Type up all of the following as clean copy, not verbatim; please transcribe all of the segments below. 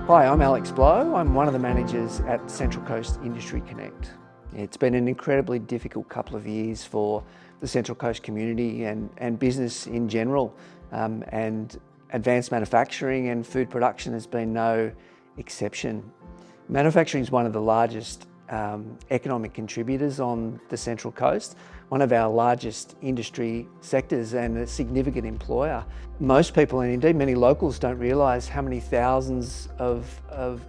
Hi, I'm Alex Blow. I'm one of the managers at Central Coast Industry Connect. It's been an incredibly difficult couple of years for the Central Coast community and business in general, and advanced manufacturing and food production has been no exception. Manufacturing is one of the largest economic contributors on the Central Coast, one of our largest industry sectors and a significant employer. Most people, and indeed many locals, don't realise how many thousands of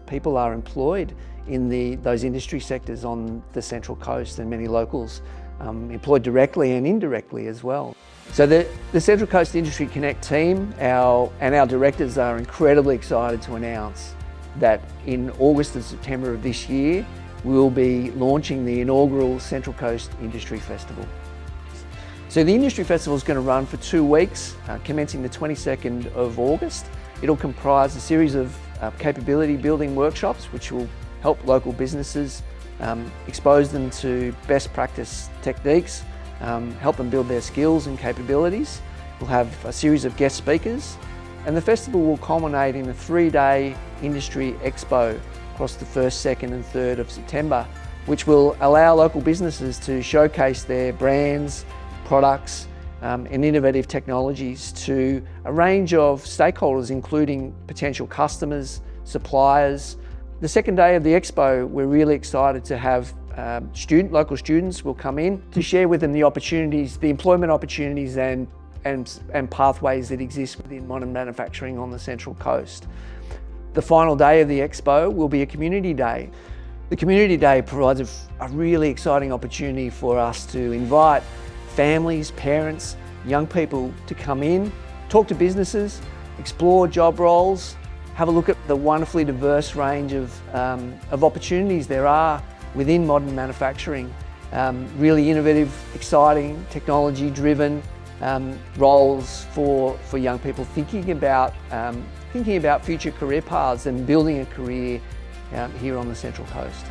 people are employed in those industry sectors on the Central Coast, and many locals employed directly and indirectly as well. So the Central Coast Industry Connect team and our directors are incredibly excited to announce that in August and September of this year, we'll be launching the inaugural Central Coast Industry Festival. So the Industry Festival is going to run for 2 weeks, commencing the 22nd of August. It'll comprise a series of capability building workshops which will help local businesses expose them to best practice techniques, help them build their skills and capabilities. We'll have a series of guest speakers, and the festival will culminate in a 3-day industry expo across the 1st, 2nd and 3rd of September, which will allow local businesses to showcase their brands, products and innovative technologies to a range of stakeholders, including potential customers, suppliers. The 2nd day of the expo, we're really excited to have local students will come in to share with them the opportunities, the employment opportunities and pathways that exist within modern manufacturing on the Central Coast. The final day of the expo will be a community day. The community day provides a really exciting opportunity for us to invite families, parents, young people to come in, talk to businesses, explore job roles, have a look at the wonderfully diverse range of opportunities there are within modern manufacturing. Really innovative, exciting, technology-driven roles for young people thinking about future career paths and building a career here on the Central Coast.